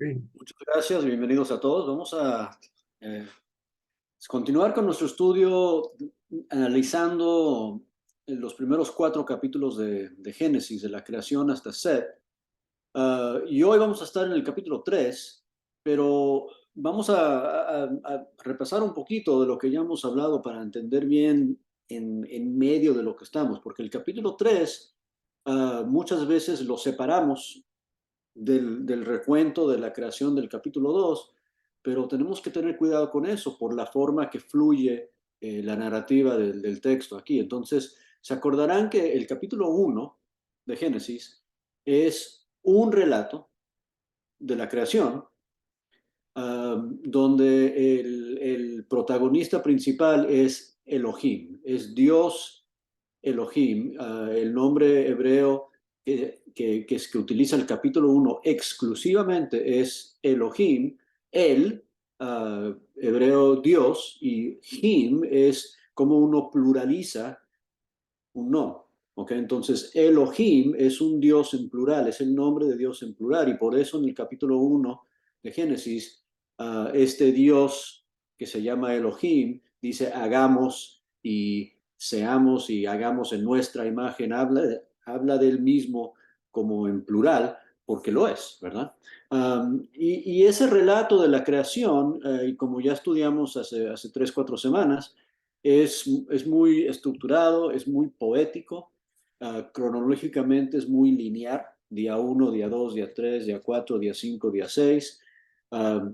Sí. Muchas gracias, bienvenidos a todos. Vamos a eh, continuar con nuestro estudio analizando los primeros cuatro capítulos de Génesis, de la creación hasta Set. Y hoy vamos a estar en el capítulo 3, pero vamos a repasar un poquito de lo que ya hemos hablado para entender bien en medio de lo que estamos, porque el capítulo 3 muchas veces lo separamos del recuento de la creación del capítulo 2, pero tenemos que tener cuidado con eso por la forma que fluye la narrativa del texto aquí. Entonces, se acordarán que el capítulo 1 de Génesis es un relato de la creación, donde el protagonista principal es Elohim, es Dios Elohim, el nombre hebreo que utiliza el capítulo 1 exclusivamente es Elohim, el hebreo Dios, y Him es como uno pluraliza un no. ¿Ok? Entonces, Elohim es un Dios en plural, es el nombre de Dios en plural, y por eso en el capítulo 1 de Génesis, este Dios que se llama Elohim dice hagamos y seamos y hagamos en nuestra imagen, habla del mismo como en plural, porque lo es, ¿verdad? Y ese relato de la creación, y como ya estudiamos hace 3, 4 semanas, es muy estructurado, es muy poético, cronológicamente es muy lineal, día uno, día 2, día 3, día 4, día 5, día 6. Uh,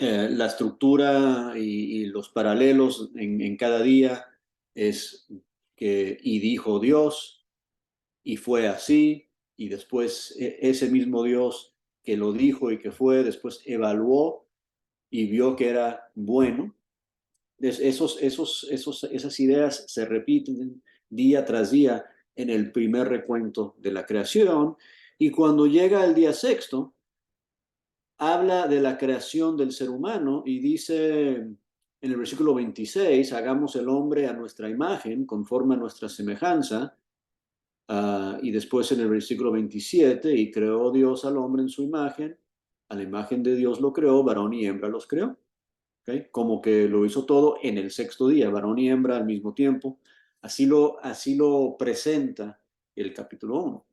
la estructura y los paralelos en cada día es que y dijo Dios y fue así, y después ese mismo Dios que lo dijo y que fue, después evaluó y vio que era bueno. Esas ideas se repiten día tras día en el primer recuento de la creación, y cuando llega el día sexto, habla de la creación del ser humano y dice en el versículo 26, hagamos el hombre a nuestra imagen, conforme a nuestra semejanza. Y después en el versículo 27, y creó Dios al hombre en su imagen, a la imagen de Dios lo creó, varón y hembra los creó. ¿Okay? Como que lo hizo todo en el sexto día, varón y hembra al mismo tiempo. Así lo presenta el capítulo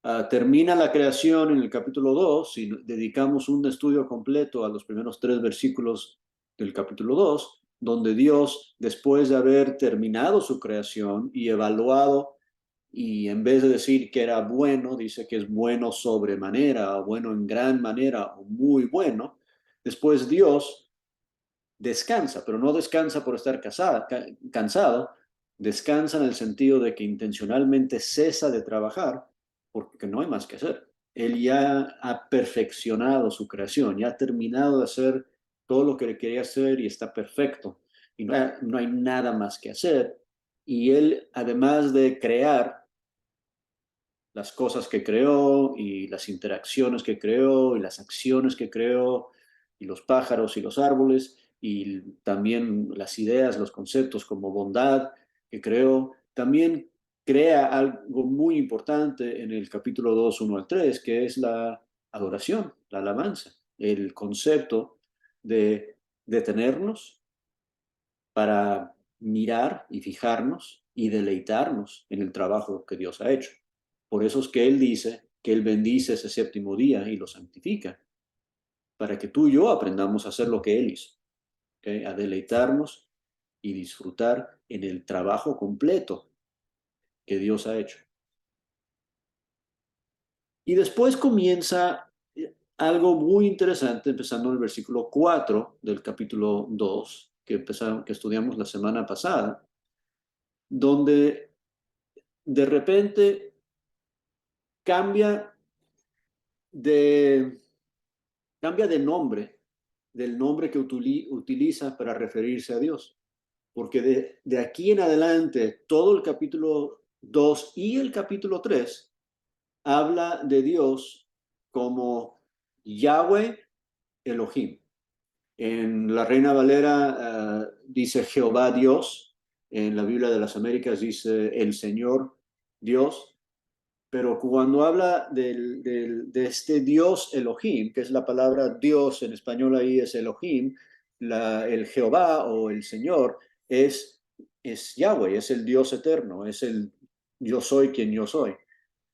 1. Termina la creación en el capítulo 2 y dedicamos un estudio completo a los primeros 3 versículos del capítulo 2, donde Dios, después de haber terminado su creación y evaluado, y en vez de decir que era bueno, dice que es bueno sobremanera, o bueno en gran manera, o muy bueno. Después Dios descansa, pero no descansa por estar cansado, descansa en el sentido de que intencionalmente cesa de trabajar porque no hay más que hacer. Él ya ha perfeccionado su creación, ya ha terminado de hacer todo lo que le quería hacer y está perfecto. Y no hay nada más que hacer. Y él, además de crear las cosas que creó y las interacciones que creó y las acciones que creó y los pájaros y los árboles y también las ideas, los conceptos como bondad que creó, también crea algo muy importante en el capítulo 2 1 al 3, que es la adoración, la alabanza, el concepto de detenernos para mirar y fijarnos y deleitarnos en el trabajo que Dios ha hecho. Por eso es que Él dice que Él bendice ese séptimo día y lo santifica, para que tú y yo aprendamos a hacer lo que Él hizo, ¿okay? A deleitarnos y disfrutar en el trabajo completo que Dios ha hecho. Y después comienza algo muy interesante, empezando en el versículo 4 del capítulo 2, que estudiamos la semana pasada, donde de repente cambia de, cambia de nombre, del nombre que utiliza para referirse a Dios. Porque de aquí en adelante, todo el capítulo 2 y el capítulo 3 habla de Dios como Yahweh Elohim. En la Reina Valera dice Jehová Dios, en la Biblia de las Américas dice el Señor Dios, Pero cuando habla de este Dios Elohim, que es la palabra Dios en español ahí es Elohim, el Jehová o el Señor es Yahweh, es el Dios eterno, es el yo soy quien yo soy.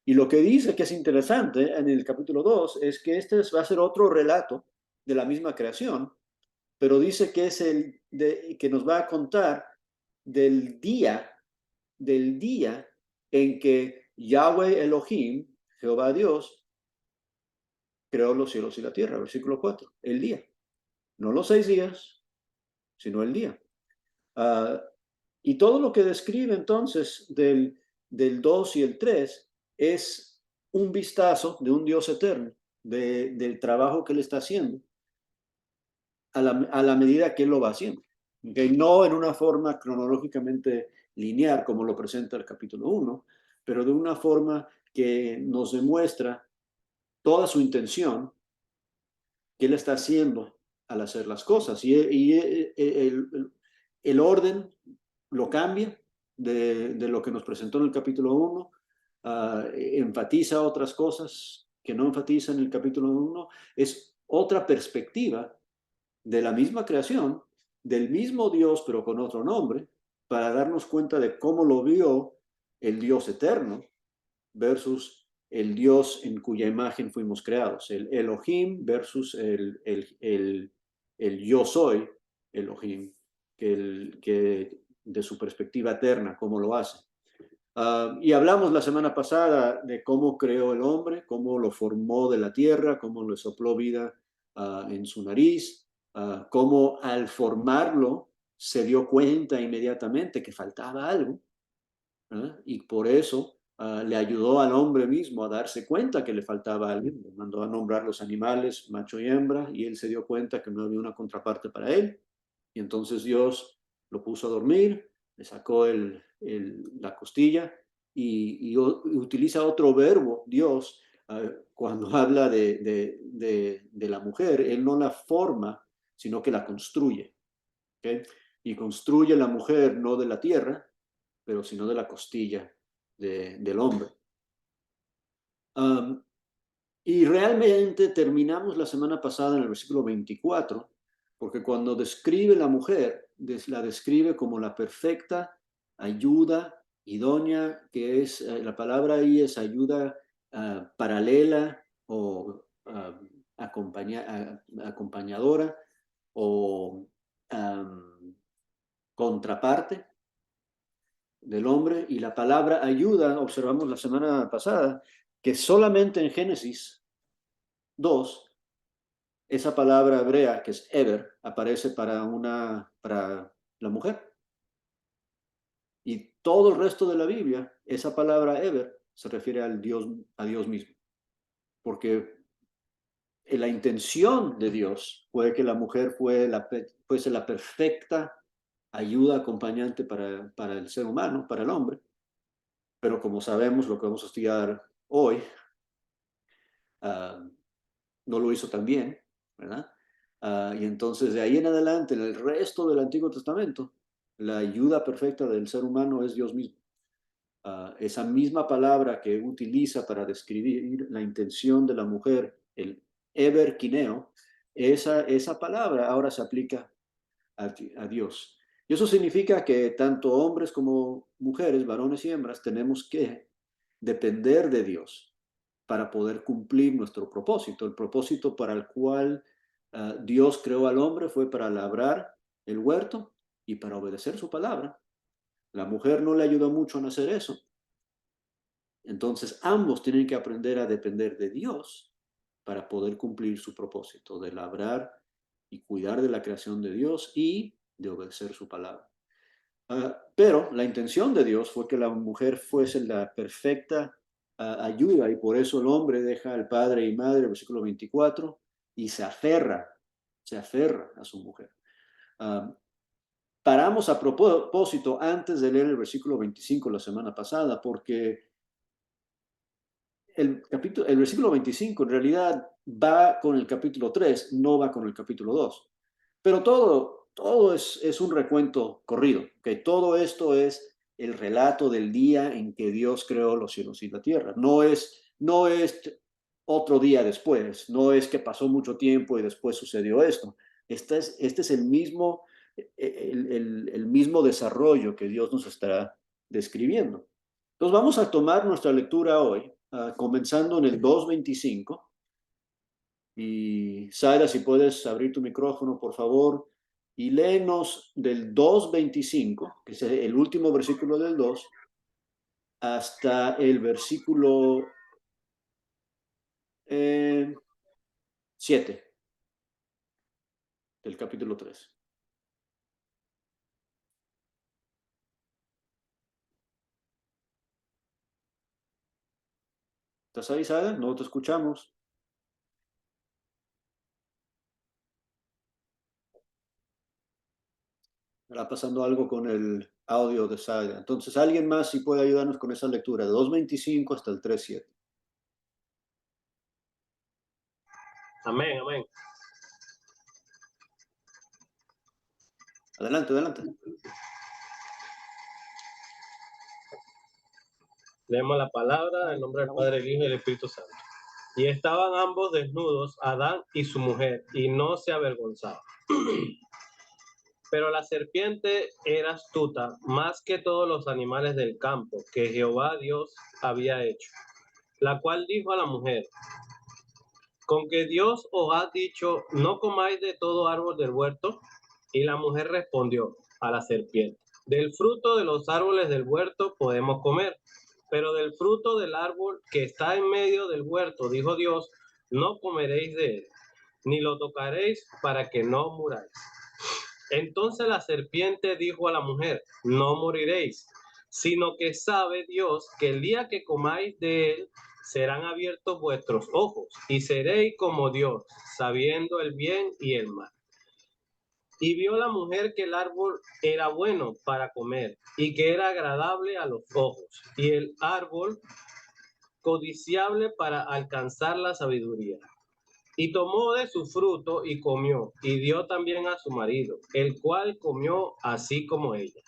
Y lo que dice que es interesante en el capítulo 2 es que este va a ser otro relato de la misma creación, pero dice que es que nos va a contar del día en que Yahweh Elohim, Jehová Dios, creó los cielos y la tierra, versículo 4, el día. No los 6 días, sino el día. Uh, y todo lo que describe entonces del 2 y el 3 es un vistazo de un Dios eterno, del trabajo que él está haciendo a la medida que él lo va haciendo. ¿Okay? No en una forma cronológicamente lineal como lo presenta el capítulo 1, pero de una forma que nos demuestra toda su intención que él está haciendo al hacer las cosas. Y el orden lo cambia de lo que nos presentó en el capítulo 1, enfatiza otras cosas que no enfatiza en el capítulo 1, es otra perspectiva de la misma creación, del mismo Dios, pero con otro nombre, para darnos cuenta de cómo lo vio el Dios eterno versus el Dios en cuya imagen fuimos creados, el Elohim versus el yo soy Elohim, que de su perspectiva eterna, cómo lo hace. Y hablamos la semana pasada de cómo creó el hombre, cómo lo formó de la tierra, cómo le sopló vida en su nariz, cómo al formarlo se dio cuenta inmediatamente que faltaba algo, y por eso le ayudó al hombre mismo a darse cuenta que le faltaba algo. Le mandó a nombrar los animales, macho y hembra, y él se dio cuenta que no había una contraparte para él. Y entonces Dios lo puso a dormir, le sacó la costilla y utiliza otro verbo, Dios, cuando habla de la mujer, él no la forma, sino que la construye. ¿Okay? Y construye la mujer no de la tierra, pero sino de la costilla del hombre. Um, y realmente terminamos la semana pasada en el versículo 24, porque cuando describe la mujer, la describe como la perfecta ayuda idónea, que es, la palabra ahí es ayuda paralela o acompañadora o contraparte del hombre, y la palabra ayuda, observamos la semana pasada, que solamente en Génesis 2, esa palabra hebrea que es ever aparece para la mujer. Y todo el resto de la Biblia, esa palabra ever se refiere a Dios mismo. Porque la intención de Dios fue que la mujer fuese la perfecta ayuda acompañante para el ser humano, para el hombre. Pero como sabemos, lo que vamos a estudiar hoy, no lo hizo tan bien, ¿verdad? Y entonces de ahí en adelante, en el resto del Antiguo Testamento, la ayuda perfecta del ser humano es Dios mismo. Esa misma palabra que utiliza para describir la intención de la mujer, el eber kineo, esa palabra ahora se aplica a Dios. Y eso significa que tanto hombres como mujeres, varones y hembras, tenemos que depender de Dios para poder cumplir nuestro propósito. El propósito para el cual Dios creó al hombre fue para labrar el huerto y para obedecer su palabra. La mujer no le ayudó mucho en hacer eso. Entonces ambos tienen que aprender a depender de Dios para poder cumplir su propósito de labrar y cuidar de la creación de Dios y de obedecer su palabra. Pero la intención de Dios fue que la mujer fuese la perfecta ayuda, y por eso el hombre deja al padre y madre, versículo 24, y se aferra a su mujer. Paramos a propósito antes de leer el versículo 25 la semana pasada, porque el versículo 25 en realidad va con el capítulo 3, no va con el capítulo 2. Pero todo es un recuento corrido. ¿Okay? Todo esto es el relato del día en que Dios creó los cielos y la tierra. No es otro día después, no es que pasó mucho tiempo y después sucedió esto. Este es el mismo, el mismo desarrollo que Dios nos está describiendo. Entonces vamos a tomar nuestra lectura hoy, comenzando en el 2:25. Y Sara, si puedes abrir tu micrófono, por favor, y léenos del 2:25, que es el último versículo del 2, hasta el versículo 7 del capítulo 3. ¿Estás ahí, Sara? No te escuchamos. Está pasando algo con el audio de Sara. Entonces, alguien más si puede ayudarnos con esa lectura, de 2:25 hasta el 3:7. Amén, amén. Adelante, adelante. Leemos la palabra en el nombre del Padre, el Hijo y el Espíritu Santo. Y estaban ambos desnudos, Adán y su mujer, y no se avergonzaban. Pero la serpiente era astuta más que todos los animales del campo que Jehová Dios había hecho, la cual dijo a la mujer: ¿con que Dios os ha dicho, no comáis de todo árbol del huerto? Y la mujer respondió a la serpiente: del fruto de los árboles del huerto podemos comer, pero del fruto del árbol que está en medio del huerto, dijo Dios, no comeréis de él, ni lo tocaréis para que no muráis. Entonces la serpiente dijo a la mujer: no moriréis, sino que sabe Dios que el día que comáis de él, serán abiertos vuestros ojos, y seréis como Dios, sabiendo el bien y el mal. Y vio la mujer que el árbol era bueno para comer, y que era agradable a los ojos, y el árbol codiciable para alcanzar la sabiduría. Y tomó de su fruto y comió, y dio también a su marido, el cual comió así como ella.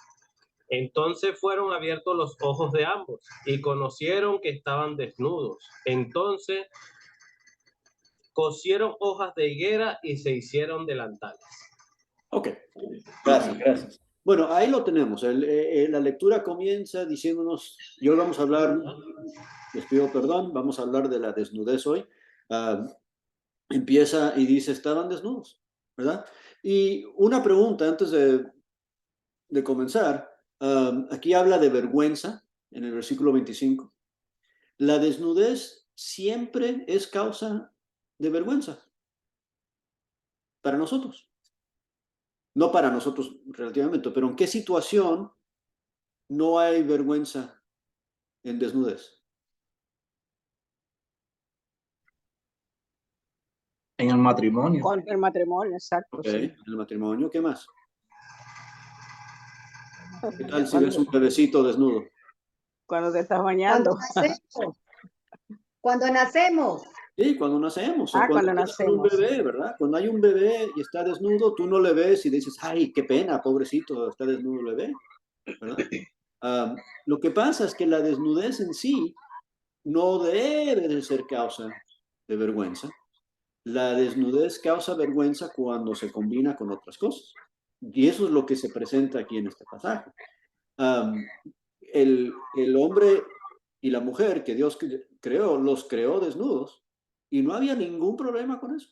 Entonces fueron abiertos los ojos de ambos, y conocieron que estaban desnudos. Entonces cosieron hojas de higuera y se hicieron delantales. Ok, gracias, gracias. Bueno, ahí lo tenemos. La lectura comienza diciéndonos, y hoy vamos a hablar, les pido perdón, vamos a hablar de la desnudez hoy. Empieza y dice, estaban desnudos, ¿verdad? Y una pregunta antes de comenzar. Aquí habla de vergüenza en el versículo 25. La desnudez siempre es causa de vergüenza para nosotros. No para nosotros relativamente, pero ¿en qué situación no hay vergüenza en desnudez? En el matrimonio. Con el matrimonio, exacto. Okay. Sí. En el matrimonio, ¿qué más? ¿Qué tal si ves un bebecito desnudo? Cuando te estás bañando. Cuando nacemos. Sí, cuando nacemos. O Cuando un nacemos. bebé, ¿verdad? Cuando hay un bebé y está desnudo, tú no le ves y dices, ay, qué pena, pobrecito, está desnudo el bebé, ¿verdad? Lo que pasa es que la desnudez en sí no debe de ser causa de vergüenza. La desnudez causa vergüenza cuando se combina con otras cosas. Y eso es lo que se presenta aquí en este pasaje. El hombre y la mujer que Dios creó, los creó desnudos y no había ningún problema con eso.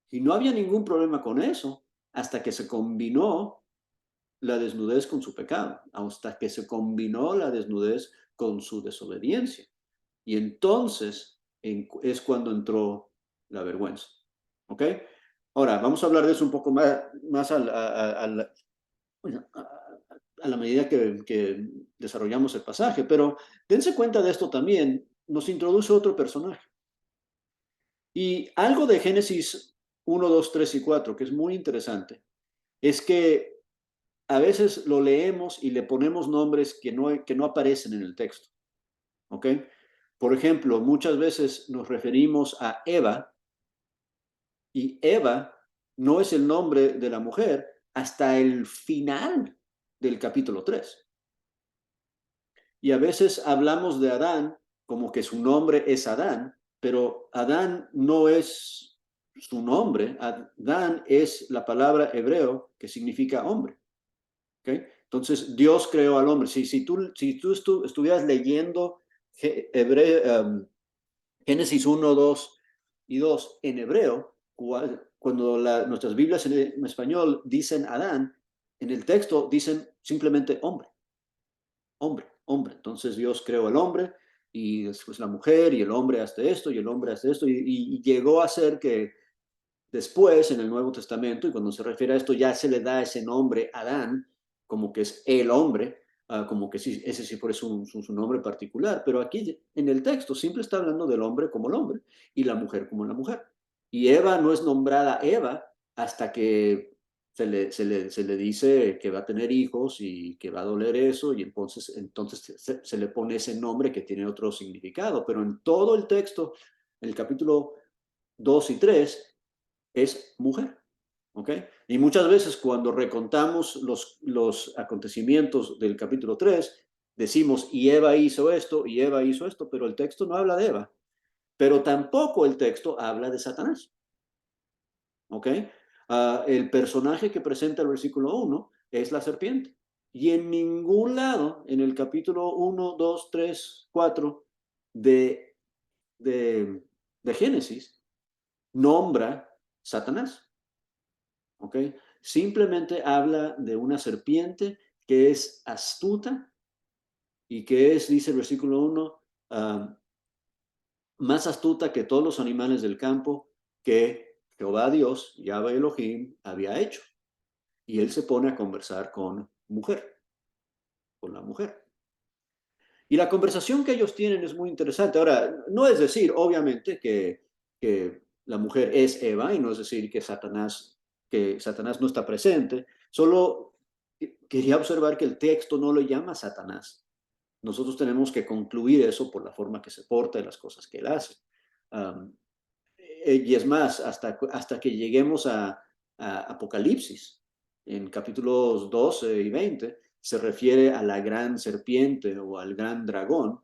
Y no había ningún problema con eso hasta que se combinó la desnudez con su pecado, hasta que se combinó la desnudez con su desobediencia. Y entonces es cuando entró la vergüenza. ¿Ok? Ahora, vamos a hablar de eso un poco más a la medida que desarrollamos el pasaje, pero dense cuenta de esto también, nos introduce otro personaje. Y algo de Génesis 1, 2, 3 y 4, que es muy interesante, es que a veces lo leemos y le ponemos nombres que no aparecen en el texto. ¿Ok? Por ejemplo, muchas veces nos referimos a Eva y Eva no es el nombre de la mujer hasta el final del capítulo 3. Y a veces hablamos de Adán como que su nombre es Adán, pero Adán no es su nombre. Adán es la palabra hebreo que significa hombre. ¿Okay? Entonces, Dios creó al hombre. Si tú estuvieras leyendo Génesis 1, 2 y 2 en hebreo, cuando nuestras Biblias en español dicen Adán, en el texto dicen simplemente hombre, hombre, hombre. Entonces Dios creó al hombre y después la mujer y el hombre hace esto y el hombre hace esto y llegó a ser que después en el Nuevo Testamento, y cuando se refiere a esto ya se le da ese nombre Adán, como que es el hombre, como que sí, ese sí fue su nombre particular, pero aquí en el texto siempre está hablando del hombre como el hombre y la mujer como la mujer. Y Eva no es nombrada Eva hasta que se le dice que va a tener hijos y que va a doler eso, y entonces se le pone ese nombre que tiene otro significado, pero en todo el texto, en el capítulo 2 y 3, es mujer. ¿Ok? Y muchas veces cuando recontamos los acontecimientos del capítulo 3, decimos, y Eva hizo esto, y Eva hizo esto, pero el texto no habla de Eva. Pero tampoco el texto habla de Satanás. ¿Ok? El personaje que presenta el versículo 1 es la serpiente. Y en ningún lado, en el capítulo 1, 2, 3, 4 de, de, de Génesis, nombra Satanás. ¿Ok? Simplemente habla de una serpiente que es astuta y que es, dice el versículo 1, más astuta que todos los animales del campo que Jehová Dios, Yahweh Elohim, había hecho. Y él se pone a conversar con la mujer. Y la conversación que ellos tienen es muy interesante. Ahora, no es decir, obviamente, que la mujer es Eva, y no es decir que Satanás no está presente. Solo quería observar que el texto no lo llama Satanás. Nosotros tenemos que concluir eso por la forma que se porta y las cosas que él hace. Um, y es más, hasta que lleguemos a Apocalipsis, en capítulos 12 y 20, se refiere a la gran serpiente o al gran dragón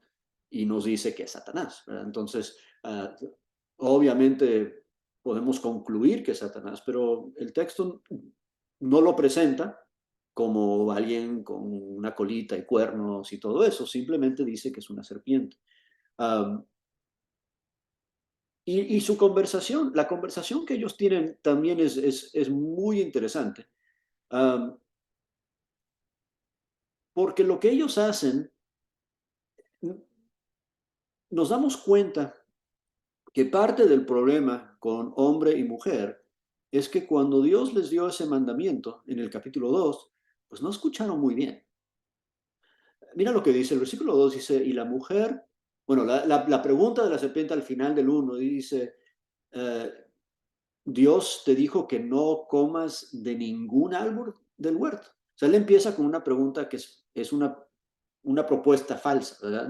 y nos dice que es Satanás, ¿verdad? Entonces, obviamente podemos concluir que es Satanás, pero el texto no lo presenta como alguien con una colita y cuernos y todo eso, simplemente dice que es una serpiente. Y su conversación, la conversación que ellos tienen también es muy interesante, porque lo que ellos hacen, nos damos cuenta que parte del problema con hombre y mujer es que cuando Dios les dio ese mandamiento en el capítulo 2, pues no escucharon muy bien. Mira lo que dice el versículo 2, dice, y la mujer, bueno, la pregunta de la serpiente al final del 1 dice, Dios te dijo que no comas de ningún árbol del huerto. O sea, él empieza con una pregunta que es una propuesta falsa, ¿verdad?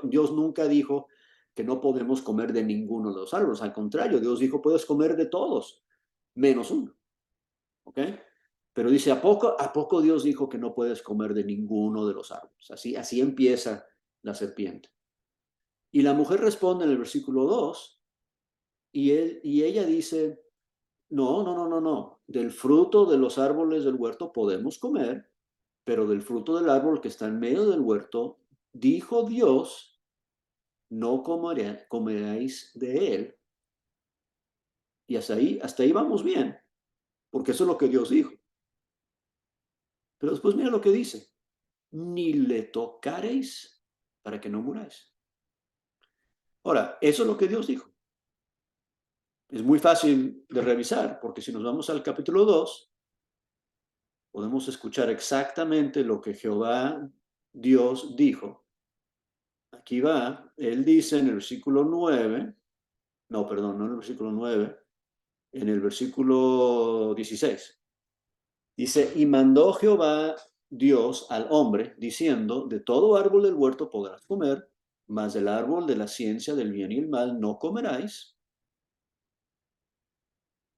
Dios nunca dijo que no podemos comer de ninguno de los árboles. Al contrario, Dios dijo, puedes comer de todos, menos uno. ¿Ok? Pero dice, ¿a poco Dios dijo que no puedes comer de ninguno de los árboles? Así empieza la serpiente. Y la mujer responde en el versículo 2 y ella dice, no, no, no, no, no. Del fruto de los árboles del huerto podemos comer, pero del fruto del árbol que está en medio del huerto, dijo Dios, no comeréis de él. Y hasta ahí vamos bien, porque eso es lo que Dios dijo. Pero después mira lo que dice, ni le tocaréis para que no muráis. Ahora, eso es lo que Dios dijo. Es muy fácil de revisar, porque si nos vamos al capítulo 2, podemos escuchar exactamente lo que Jehová Dios dijo. Aquí va, él dice en el versículo 9, no, perdón, no en el versículo 9, en el versículo 16. Dice, y mandó Jehová Dios al hombre, diciendo, de todo árbol del huerto podrás comer, mas del árbol de la ciencia del bien y el mal no comeráis,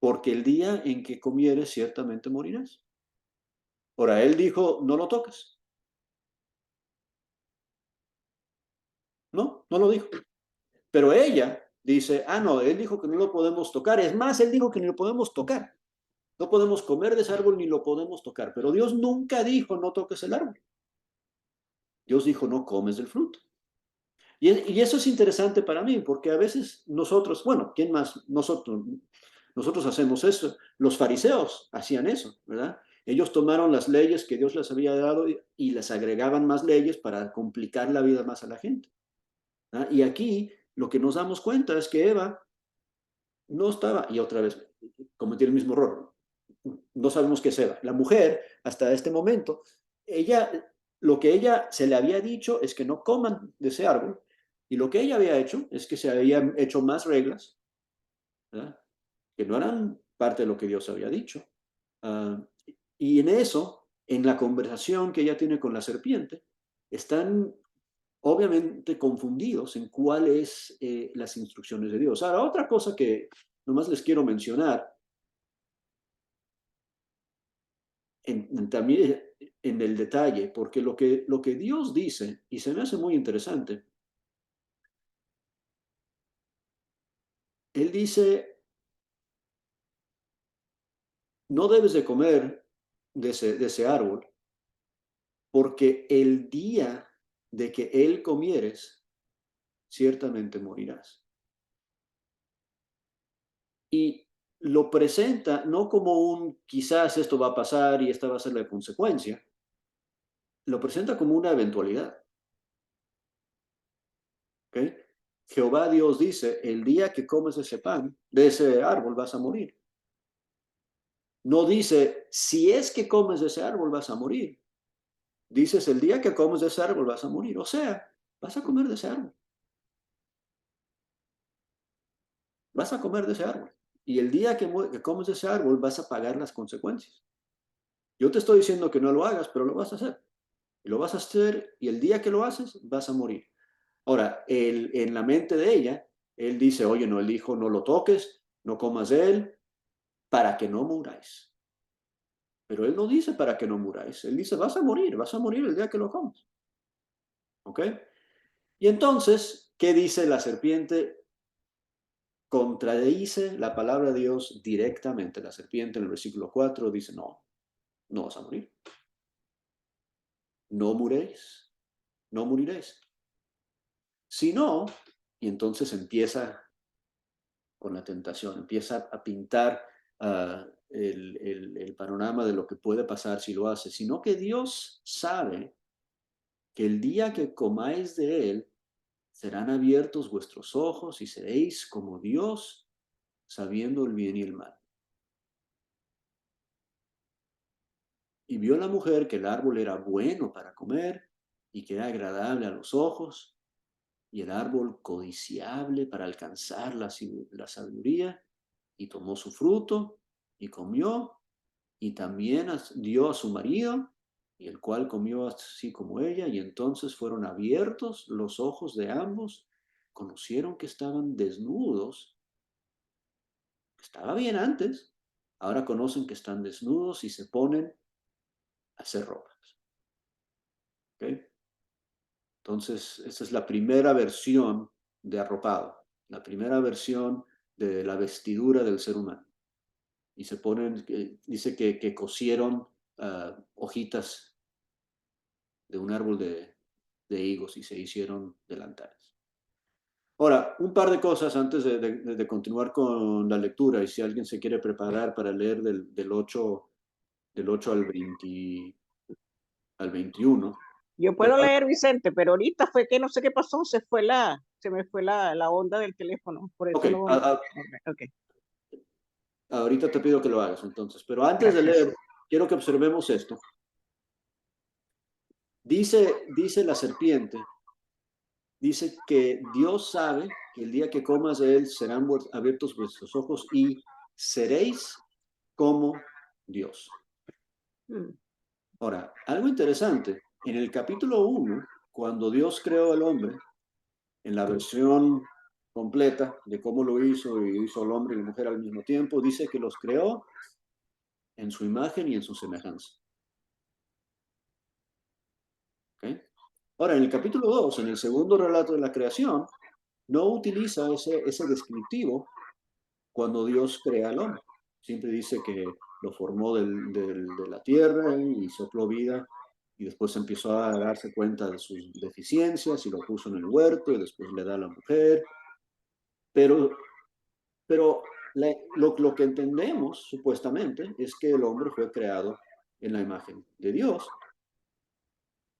porque el día en que comieres ciertamente morirás. Ahora, él dijo, no lo toques. no lo dijo. Pero ella dice, no, él dijo que no lo podemos tocar. Es más, él dijo que ni lo podemos tocar. No podemos comer de ese árbol ni lo podemos tocar. Pero Dios nunca dijo, no toques el árbol. Dios dijo, no comes del fruto. Y eso es interesante para mí, porque a veces nosotros, bueno, ¿quién más? Nosotros hacemos eso. Los fariseos hacían eso, ¿verdad? Ellos tomaron las leyes que Dios les había dado y les agregaban más leyes para complicar la vida más a la gente. ¿verdad? Y aquí lo que nos damos cuenta es que Eva no estaba, y otra vez cometió el mismo error. No sabemos qué es Eva. La mujer, hasta este momento, lo que ella se le había dicho es que no coman de ese árbol, y lo que ella había hecho es que se habían hecho más reglas, ¿verdad? Que no eran parte de lo que Dios había dicho. Uh, y en eso, en la conversación que ella tiene con la serpiente, están obviamente confundidos en cuáles las instrucciones de Dios. Ahora, otra cosa que nomás les quiero mencionar, también en el detalle, porque lo que Dios dice, y se me hace muy interesante, Él dice, no debes de comer de ese árbol, porque el día de que él comieres, ciertamente morirás. Y lo presenta no como un quizás esto va a pasar y esta va a ser la consecuencia, lo presenta como una eventualidad. ¿Okay? Jehová Dios dice, el día que comes ese pan, de ese árbol vas a morir. No dice, si es que comes de ese árbol vas a morir. Dices, el día que comes de ese árbol vas a morir. O sea, vas a comer de ese árbol. Vas a comer de ese árbol. Y el día que comes de ese árbol vas a pagar las consecuencias. Yo te estoy diciendo que no lo hagas, pero lo vas a hacer. Y lo vas a hacer y el día que lo haces vas a morir. Ahora, en la mente de ella, él dice, oye, no, él dijo, no lo toques, no comas de él, para que no muráis. Pero él no dice para que no muráis. Él dice, vas a morir el día que lo comas. ¿Ok? Y entonces, ¿qué dice la serpiente? Contradice la palabra de Dios directamente. La serpiente en el versículo 4 dice, no, no vas a morir. No muréis, no moriréis. Si no, y entonces empieza con la tentación, empieza a pintar el panorama de lo que puede pasar si lo hace, sino que Dios sabe que el día que comáis de él, serán abiertos vuestros ojos y seréis como Dios, sabiendo el bien y el mal. Y vio la mujer que el árbol era bueno para comer y que era agradable a los ojos, y el árbol codiciable para alcanzar la sabiduría, y tomó su fruto y comió, y también dio a su marido, y el cual comió así como ella, y entonces fueron abiertos los ojos de ambos, conocieron que estaban desnudos, estaba bien antes, ahora conocen que están desnudos y se ponen a hacer ropas. ¿Okay? Entonces, esa es la primera versión de arropado, la primera versión de la vestidura del ser humano. Y se ponen, dice que cosieron hojitas de un árbol de higos y se hicieron delantales. Ahora, un par de cosas antes de continuar con la lectura, y si alguien se quiere preparar para leer del 8 al 20, al 21. Yo Pero puedo leer, Vicente, pero ahorita fue que no sé qué pasó, se me fue la onda del teléfono, por eso ok, no. Okay. ahorita te pido que lo hagas entonces, pero antes de Gracias. leer, quiero que observemos esto. Dice la serpiente, dice que Dios sabe que el día que comas de él serán abiertos vuestros ojos y seréis como Dios. Ahora, algo interesante, en el capítulo 1, cuando Dios creó al hombre, en la versión completa de cómo lo hizo y hizo al hombre y la mujer al mismo tiempo, dice que los creó en su imagen y en su semejanza. ¿Okay? Ahora, en el capítulo 2, en el segundo relato de la creación, no utiliza ese descriptivo cuando Dios crea al hombre. Siempre dice que lo formó de la tierra y sopló vida, y después empezó a darse cuenta de sus deficiencias y lo puso en el huerto y después le da a la mujer. Pero lo que entendemos supuestamente es que el hombre fue creado en la imagen de Dios,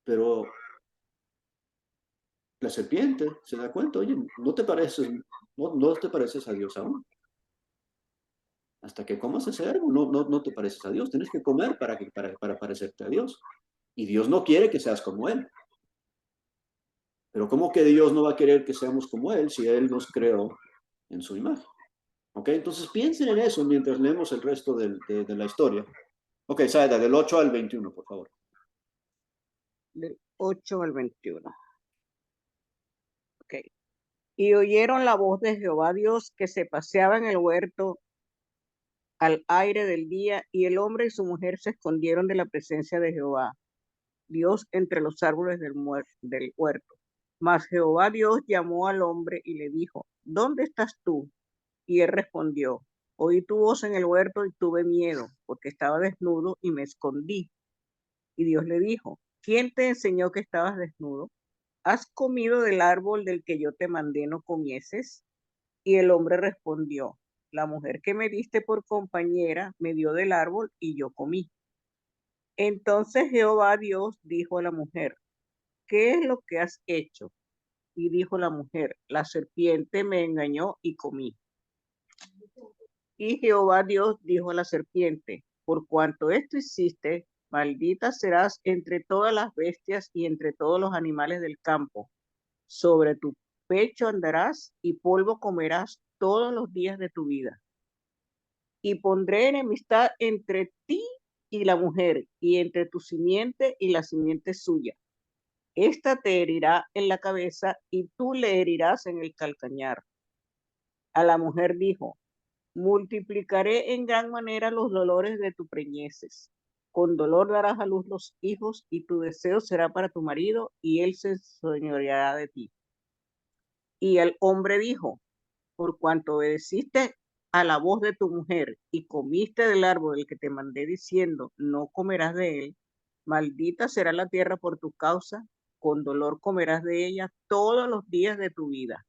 pero la serpiente se da cuenta, oye, no te pareces a Dios aún. Hasta que comas ese árbol, no te pareces a Dios. Tienes que comer para parecerte a Dios. Y Dios no quiere que seas como Él. Pero ¿cómo que Dios no va a querer que seamos como Él si Él nos creó en su imagen? ¿Ok? Entonces piensen en eso mientras leemos el resto de la historia. Ok, Saida, del 8 al 21, por favor. Del 8 al 21. Ok. Y oyeron la voz de Jehová Dios que se paseaba en el huerto al aire del día, y el hombre y su mujer se escondieron de la presencia de Jehová Dios entre los árboles del huerto. Mas Jehová Dios llamó al hombre y le dijo: ¿Dónde estás tú? Y él respondió: Oí tu voz en el huerto y tuve miedo, porque estaba desnudo y me escondí. Y Dios le dijo: ¿Quién te enseñó que estabas desnudo? ¿Has comido del árbol del que yo te mandé no comieses? Y el hombre respondió: La mujer que me diste por compañera me dio del árbol y yo comí. Entonces Jehová Dios dijo a la mujer: ¿Qué es lo que has hecho? Y dijo la mujer: La serpiente me engañó y comí. Y Jehová Dios dijo a la serpiente: Por cuanto esto hiciste, maldita serás entre todas las bestias y entre todos los animales del campo. Sobre tu pecho andarás y polvo comerás todos los días de tu vida. Y pondré enemistad entre ti y la mujer, y entre tu simiente y la simiente suya. Esta te herirá en la cabeza y tú le herirás en el calcañar. A la mujer dijo: Multiplicaré en gran manera los dolores de tu preñeces. Con dolor darás a luz los hijos, y tu deseo será para tu marido, y él se enseñoreará de ti. Y el hombre dijo: Por cuanto obedeciste a la voz de tu mujer y comiste del árbol del que te mandé diciendo: No comerás de él, maldita será la tierra por tu causa, con dolor comerás de ella todos los días de tu vida.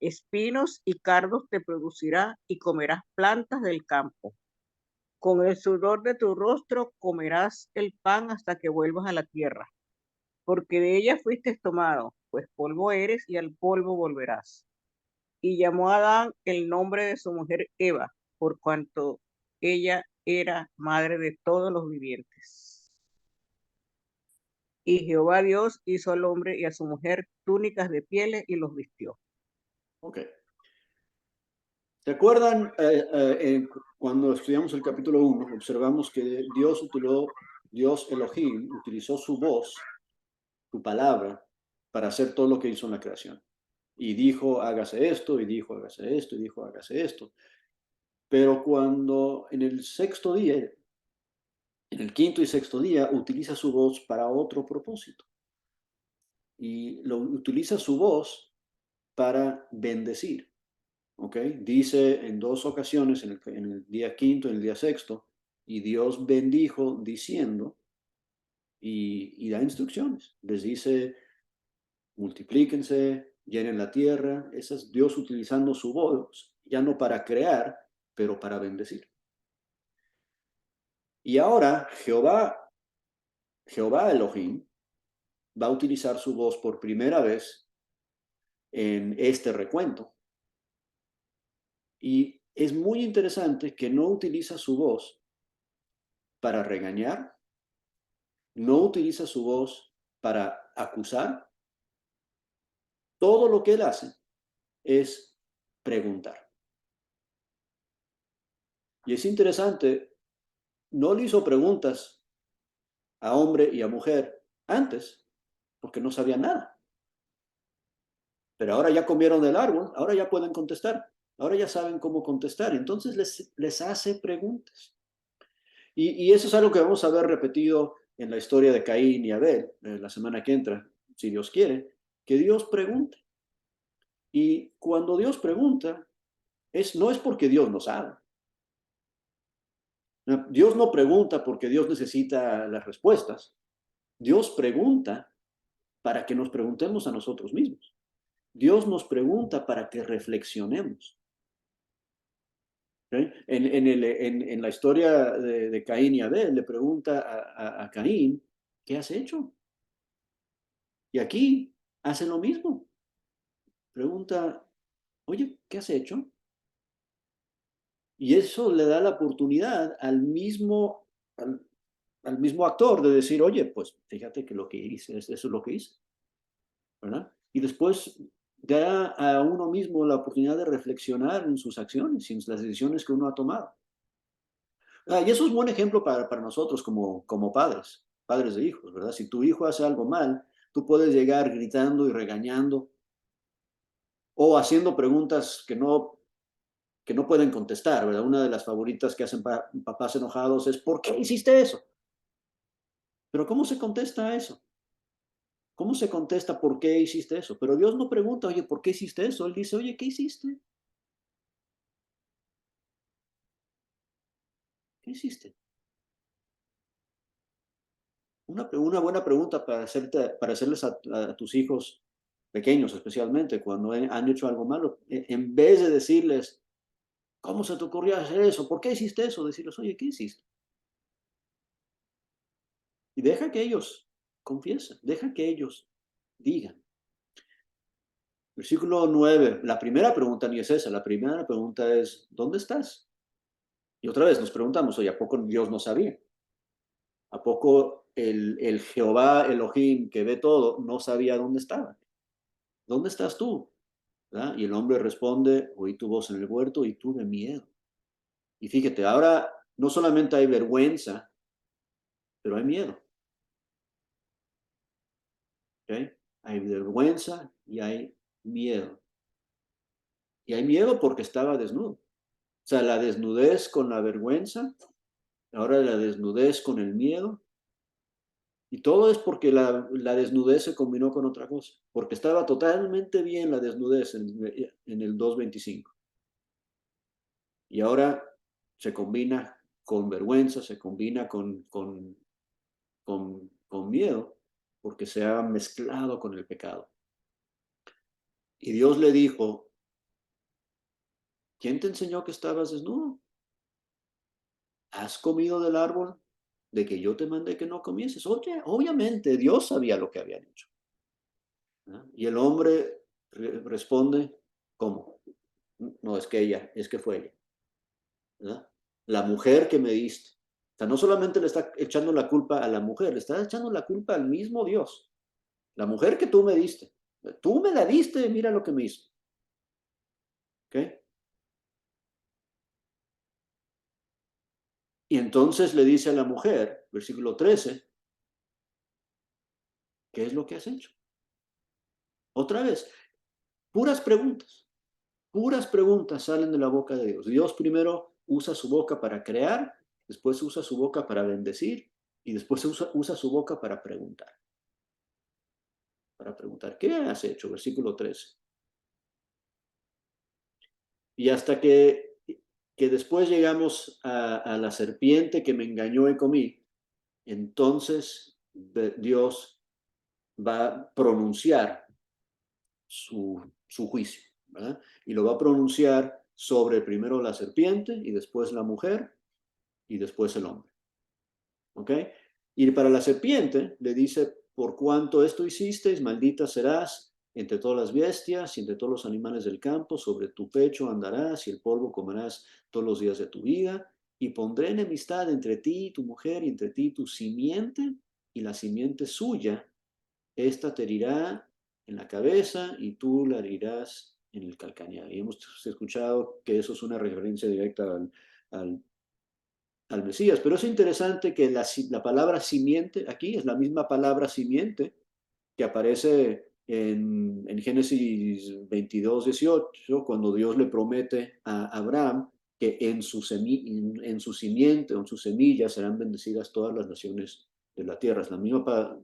Espinos y cardos te producirá y comerás plantas del campo. Con el sudor de tu rostro comerás el pan hasta que vuelvas a la tierra, porque de ella fuiste tomado, pues polvo eres y al polvo volverás. Y llamó a Adán el nombre de su mujer Eva, por cuanto ella era madre de todos los vivientes. Y Jehová Dios hizo al hombre y a su mujer túnicas de pieles y los vistió. Ok. ¿Se acuerdan cuando estudiamos el capítulo 1? Observamos que Dios Elohim utilizó su voz, su palabra, para hacer todo lo que hizo en la creación. Y dijo, hágase esto, y dijo, hágase esto, y dijo, hágase esto. Pero cuando en el sexto día, en el quinto y sexto día, utiliza su voz para otro propósito. Y utiliza su voz para bendecir. ¿Ok? Dice en dos ocasiones, en el día quinto y en el día sexto, y Dios bendijo diciendo, y da instrucciones. Les dice, multiplíquense, llenen la tierra. Ese es Dios utilizando su voz, ya no para crear, pero para bendecir. Y ahora Jehová Elohim va a utilizar su voz por primera vez en este recuento. Y es muy interesante que no utiliza su voz para regañar, no utiliza su voz para acusar. Todo lo que él hace es preguntar. Y es interesante, no le hizo preguntas a hombre y a mujer antes, porque no sabían nada. Pero ahora ya comieron del árbol, ahora ya pueden contestar, ahora ya saben cómo contestar. Entonces les hace preguntas. Y eso es algo que vamos a ver repetido en la historia de Caín y Abel, la semana que entra, si Dios quiere, que Dios pregunte. Y cuando Dios pregunta, no es porque Dios no sabe. Dios no pregunta porque Dios necesita las respuestas. Dios pregunta para que nos preguntemos a nosotros mismos. Dios nos pregunta para que reflexionemos. ¿Okay? En la historia de Caín y Abel, le pregunta a Caín, ¿qué has hecho? Y aquí hace lo mismo. Pregunta, oye, ¿qué has hecho? Y eso le da la oportunidad al mismo actor de decir, oye, pues fíjate que lo que hice, eso es lo que hice, ¿verdad? Y después da a uno mismo la oportunidad de reflexionar en sus acciones y en las decisiones que uno ha tomado. Y eso es un buen ejemplo para nosotros como padres de hijos, ¿verdad? Si tu hijo hace algo mal, tú puedes llegar gritando y regañando o haciendo preguntas que no pueden contestar, ¿verdad? Una de las favoritas que hacen papás enojados es, ¿por qué hiciste eso? Pero ¿cómo se contesta a eso? ¿Cómo se contesta por qué hiciste eso? Pero Dios no pregunta, oye, ¿por qué hiciste eso? Él dice, oye, ¿qué hiciste? ¿Qué hiciste? Una buena pregunta para hacerles a tus hijos pequeños, especialmente cuando han hecho algo malo, en vez de decirles, ¿cómo se te ocurrió hacer eso? ¿Por qué hiciste eso? Decirles, oye, ¿qué hiciste? Y deja que ellos confiesen, deja que ellos digan. Versículo 9, la primera pregunta ni es esa, la primera pregunta es, ¿dónde estás? Y otra vez nos preguntamos, oye, ¿a poco Dios no sabía? ¿A poco el Jehová Elohim que ve todo no sabía dónde estaba? ¿Dónde estás tú? ¿Verdad? Y el hombre responde, oí tu voz en el huerto y tuve miedo. Y fíjate, ahora no solamente hay vergüenza, pero hay miedo. ¿Okay? Hay vergüenza y hay miedo. Y hay miedo porque estaba desnudo. O sea, la desnudez con la vergüenza, ahora la desnudez con el miedo. Y todo es porque la desnudez se combinó con otra cosa. Porque estaba totalmente bien la desnudez en el 2:25. Y ahora se combina con vergüenza, se combina con miedo, porque se ha mezclado con el pecado. Y Dios le dijo, ¿quién te enseñó que estabas desnudo? ¿Has comido del árbol de que yo te mandé que no comieses? Oye, obviamente Dios sabía lo que habían hecho. ¿No? Y el hombre responde, ¿cómo? No es que ella, es que fue ella. ¿Verdad? La mujer que me diste. O sea, no solamente le está echando la culpa a la mujer, le está echando la culpa al mismo Dios. La mujer que tú me diste. Tú me la diste, mira lo que me hizo. ¿Ok? Y entonces le dice a la mujer, versículo 13, ¿qué es lo que has hecho? Otra vez, puras preguntas salen de la boca de Dios. Dios primero usa su boca para crear, después usa su boca para bendecir y después usa su boca para preguntar. Para preguntar, ¿qué has hecho? Versículo 13. Y hasta que después llegamos a la serpiente que me engañó y comí, entonces Dios va a pronunciar su juicio, ¿verdad? Y lo va a pronunciar sobre primero la serpiente y después la mujer y después el hombre. ¿Ok? Y para la serpiente le dice, por cuanto esto hicisteis, maldita serás entre todas las bestias y entre todos los animales del campo, sobre tu pecho andarás y el polvo comerás todos los días de tu vida, y pondré enemistad entre ti y tu mujer, y entre ti y tu simiente, y la simiente suya, esta te herirá en la cabeza y tú la herirás en el calcañar. Y hemos escuchado que eso es una referencia directa al Mesías, pero es interesante que la palabra simiente aquí es la misma palabra simiente que aparece en Génesis 22:18, cuando Dios le promete a Abraham que en su simiente o en su semilla serán bendecidas todas las naciones de la tierra. Es la misma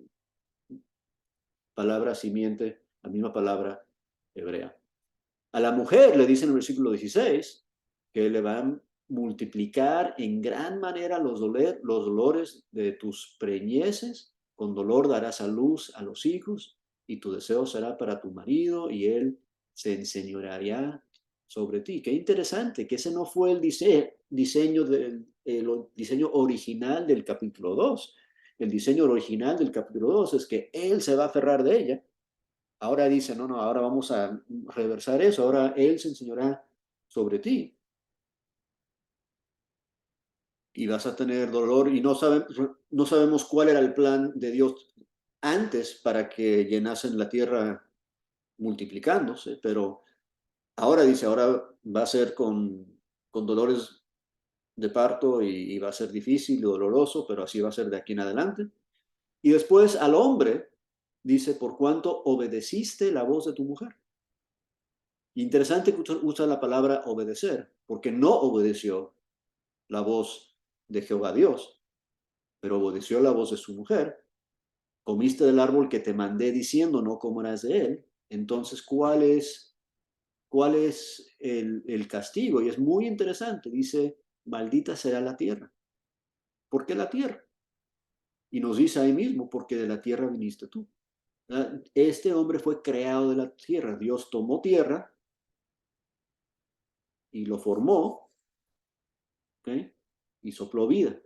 palabra simiente, la misma palabra hebrea. A la mujer le dice en el versículo 16 que le van a multiplicar en gran manera los dolores de tus preñeces, con dolor darás a luz a los hijos, y tu deseo será para tu marido, y él se enseñoreará sobre ti. Qué interesante, que ese no fue el diseño original del capítulo 2. El diseño original del capítulo 2 es que él se va a aferrar de ella. Ahora dice, no, ahora vamos a reversar eso, ahora él se enseñará sobre ti. Y vas a tener dolor, y no sabemos cuál era el plan de Dios antes para que llenasen la tierra multiplicándose, pero ahora dice, ahora va a ser con dolores de parto y va a ser difícil y doloroso, pero así va a ser de aquí en adelante. Y después al hombre dice, por cuanto obedeciste la voz de tu mujer. Interesante que usa la palabra obedecer, porque no obedeció la voz de Jehová Dios, pero obedeció la voz de su mujer. Comiste del árbol que te mandé diciendo, no comerás de él. Entonces, ¿cuál es el castigo? Y es muy interesante. Dice, maldita será la tierra. ¿Por qué la tierra? Y nos dice ahí mismo, porque de la tierra viniste tú. Este hombre fue creado de la tierra. Dios tomó tierra y lo formó, ¿okay? Y sopló vida.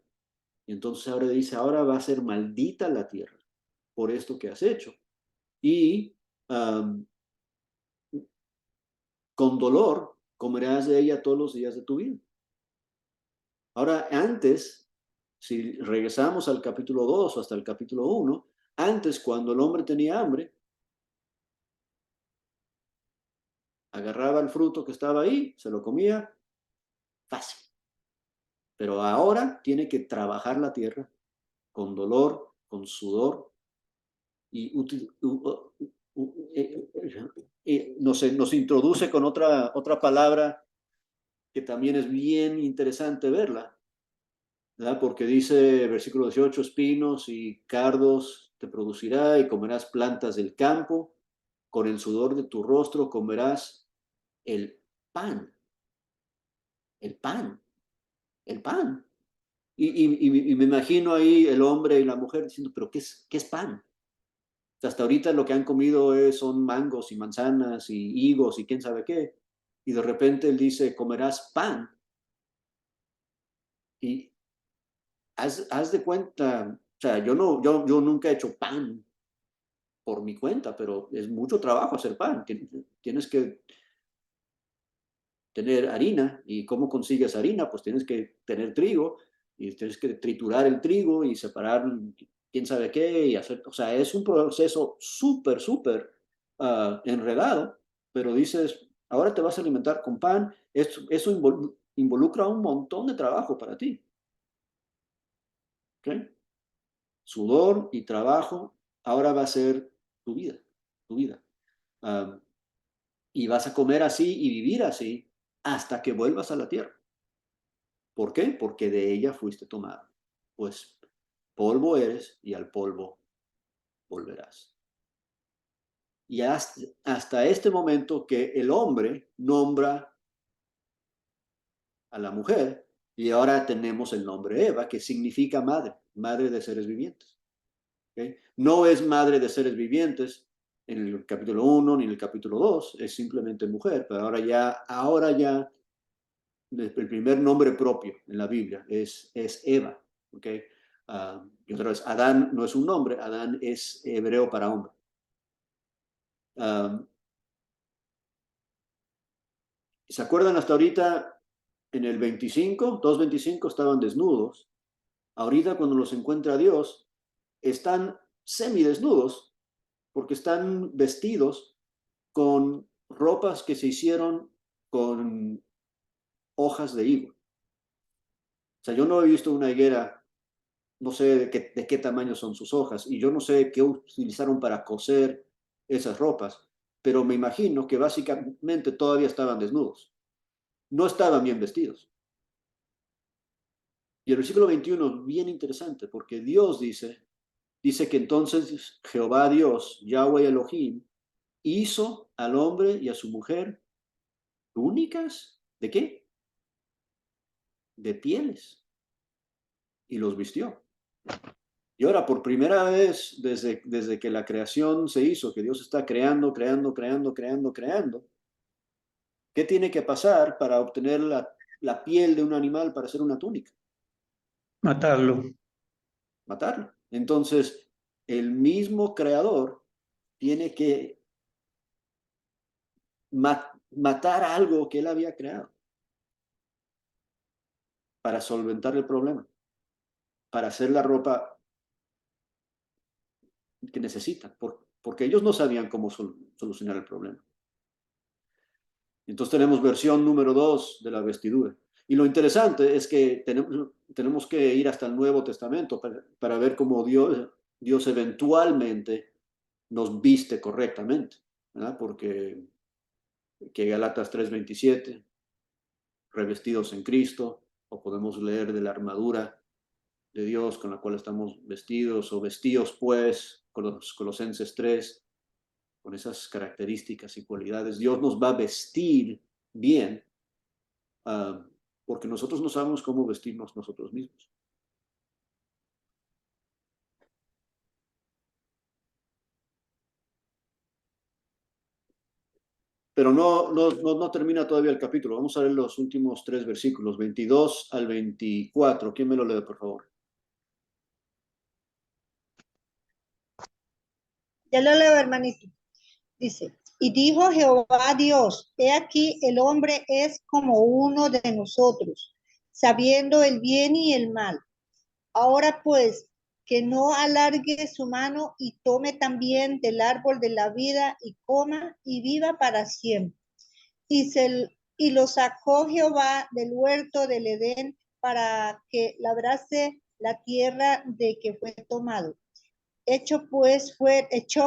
Y entonces ahora dice, ahora va a ser maldita la tierra por esto que has hecho. Y con dolor comerás de ella todos los días de tu vida. Ahora, antes, si regresamos al capítulo 2 o hasta el capítulo 1, antes cuando el hombre tenía hambre, agarraba el fruto que estaba ahí, se lo comía, fácil. Pero ahora tiene que trabajar la tierra con dolor, con sudor, y nos introduce con otra palabra que también es bien interesante verla, ¿verdad? Porque dice, versículo 18, espinos y cardos te producirá y comerás plantas del campo, con el sudor de tu rostro comerás el pan, el pan, el pan. Y me imagino ahí el hombre y la mujer diciendo, pero ¿qué es pan? Hasta ahorita lo que han comido son mangos y manzanas y higos y quién sabe qué. Y de repente él dice, comerás pan. Y haz de cuenta, o sea, yo nunca he hecho pan por mi cuenta, pero es mucho trabajo hacer pan. Tienes que tener harina. ¿Y cómo consigues harina? Pues tienes que tener trigo y tienes que triturar el trigo y separar quién sabe qué y hacer, o sea, es un proceso súper enredado, pero dices, ahora te vas a alimentar con pan, eso involucra un montón de trabajo para ti. ¿Okay? Sudor y trabajo, ahora va a ser tu vida, tu vida. Y vas a comer así y vivir así hasta que vuelvas a la tierra. ¿Por qué? Porque de ella fuiste tomado. Pues polvo eres y al polvo volverás. Y hasta este momento que el hombre nombra a la mujer, y ahora tenemos el nombre Eva, que significa madre, madre de seres vivientes. ¿Okay? No es madre de seres vivientes en el capítulo 1 ni en el capítulo 2, es simplemente mujer, pero ahora ya el primer nombre propio en la Biblia es Eva. ¿Okay? Y otra vez, Adán no es un nombre, Adán es hebreo para hombre. ¿Se acuerdan hasta ahorita en el 25, 2:25 estaban desnudos? Ahorita cuando los encuentra Dios, están semidesnudos porque están vestidos con ropas que se hicieron con hojas de higo. O sea, yo no he visto una higuera, no sé de qué tamaño son sus hojas y yo no sé qué utilizaron para coser esas ropas, pero me imagino que básicamente todavía estaban desnudos. No estaban bien vestidos. Y el versículo 21 es bien interesante porque Dios dice, Dice que entonces Jehová Dios, Yahweh Elohim, hizo al hombre y a su mujer túnicas. ¿De qué? De pieles. Y los vistió. Y ahora, por primera vez, desde que la creación se hizo, que Dios está creando, ¿qué tiene que pasar para obtener la piel de un animal para hacer una túnica? Matarlo. Matarlo. Entonces, el mismo creador tiene que matar algo que él había creado para solventar el problema, para hacer la ropa que necesitan, porque ellos no sabían cómo solucionar el problema. Entonces tenemos versión número 2 de la vestidura. Y lo interesante es que tenemos que ir hasta el Nuevo Testamento para ver cómo Dios eventualmente nos viste correctamente, ¿verdad? Porque que Galatas 3:27, revestidos en Cristo, o podemos leer de la armadura de Dios con la cual estamos vestidos, o vestidos pues, con los Colosenses 3, con esas características y cualidades. Dios nos va a vestir bien, porque nosotros no sabemos cómo vestirnos nosotros mismos. Pero no termina todavía el capítulo. Vamos a ver los últimos 3 versículos, 22 al 24. ¿Quién me lo lee, por favor? Ya lo leo, hermanito. Dice, y dijo Jehová Dios, he aquí el hombre es como uno de nosotros, sabiendo el bien y el mal. Ahora pues, que no alargue su mano y tome también del árbol de la vida y coma y viva para siempre. Y lo sacó Jehová del huerto del Edén para que labrase la tierra de que fue tomado. Echó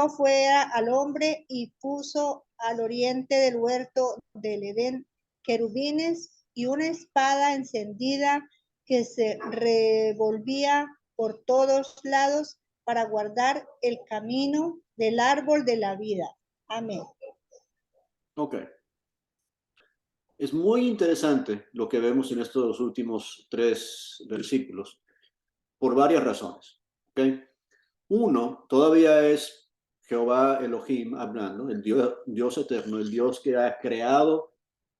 fuera al hombre y puso al oriente del huerto del Edén querubines y una espada encendida que se revolvía por todos lados para guardar el camino del árbol de la vida. Amén. Ok. Es muy interesante lo que vemos en estos últimos 3 versículos por varias razones. ¿Okay? Uno, todavía es Jehová Elohim hablando, el Dios eterno, el Dios que ha creado